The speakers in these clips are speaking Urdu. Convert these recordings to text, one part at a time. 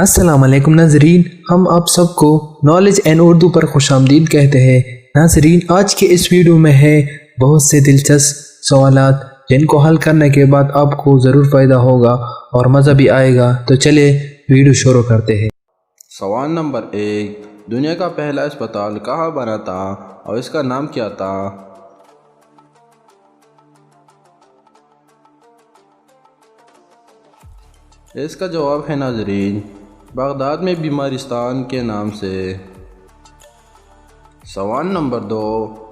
السلام علیکم ناظرین، ہم آپ سب کو نالج اینڈ اردو پر خوش آمدید کہتے ہیں۔ ناظرین، آج کے اس ویڈیو میں ہے بہت سے دلچسپ سوالات جن کو حل کرنے کے بعد آپ کو ضرور فائدہ ہوگا اور مزہ بھی آئے گا، تو چلے ویڈیو شروع کرتے ہیں۔ سوال نمبر 1، دنیا کا پہلا اسپتال کہاں بنا تھا اور اس کا نام کیا تھا؟ اس کا جواب ہے ناظرین بغداد میں بیمارستان کے نام سے۔ سوال نمبر 2،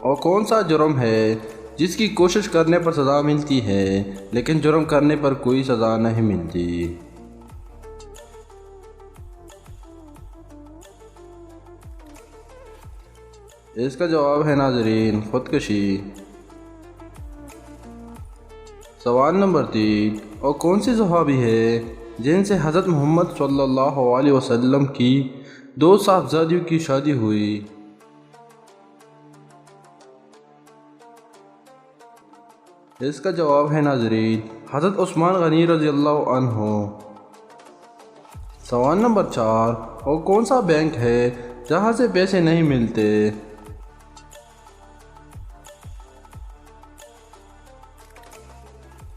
اور کون سا جرم ہے جس کی کوشش کرنے پر سزا ملتی ہے لیکن جرم کرنے پر کوئی سزا نہیں ملتی؟ اس کا جواب ہے ناظرین خودکشی۔ سوال نمبر 3، اور کون سی صحابی ہے جن سے حضرت محمد صلی اللہ علیہ وسلم کی 2 صاحبزادیوں کی شادی ہوئی؟ اس کا جواب ہے ناظرین حضرت عثمان غنی رضی اللہ عنہ۔ سوال نمبر 4، اور کون سا بینک ہے جہاں سے پیسے نہیں ملتے؟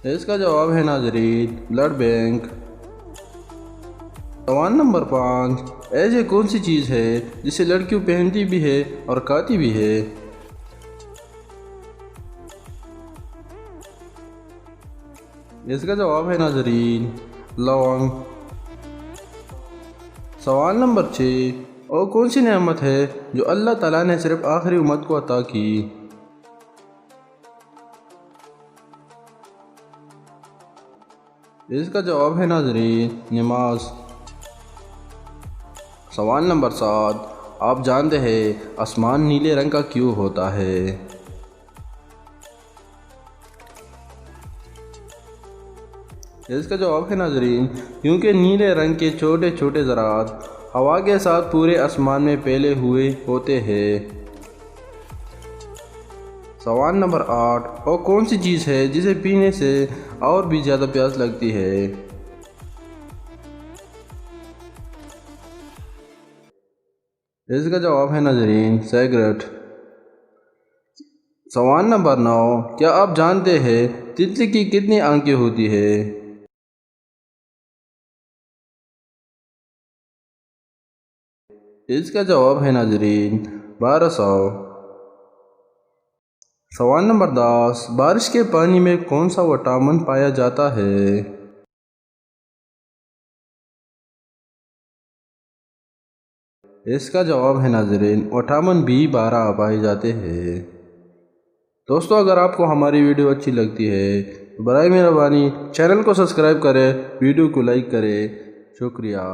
اس کا جواب ہے ناظرین بلڈ بینک۔ سوال نمبر 5، ایسی کون سی چیز ہے جسے لڑکیوں پہنتی بھی ہے اور کھاتی بھی ہے؟ اس کا جواب ہے ناظرین لونگ۔ سوال نمبر 6، اور کون سی نعمت ہے جو اللہ تعالیٰ نے صرف آخری امت کو عطا کی؟ اس کا جواب ہے ناظرین نماز۔ سوال نمبر 7، آپ جانتے ہیں آسمان نیلے رنگ کا کیوں ہوتا ہے؟ اس کا جواب ہے ناظرین کیونکہ نیلے رنگ کے چھوٹے چھوٹے ذرات ہوا کے ساتھ پورے آسمان میں پھیلے ہوئے ہوتے ہیں۔ سوال نمبر 8، اور کون سی چیز ہے جسے پینے سے اور بھی زیادہ پیاس لگتی ہے؟ اس کا جواب ہے ناظرین سگریٹ۔ سوال نمبر 9، کیا آپ جانتے ہیں تتلی کی کتنی آنکھیں ہوتی ہیں؟ اس کا جواب ہے ناظرین 1200۔ سوال نمبر 10، بارش کے پانی میں کون سا وٹامن پایا جاتا ہے؟ اس کا جواب ہے ناظرین وٹامن B12 پائے جاتے ہیں۔ دوستو، اگر آپ کو ہماری ویڈیو اچھی لگتی ہے تو برائے مہربانی چینل کو سبسکرائب کریں، ویڈیو کو لائک کریں۔ شکریہ۔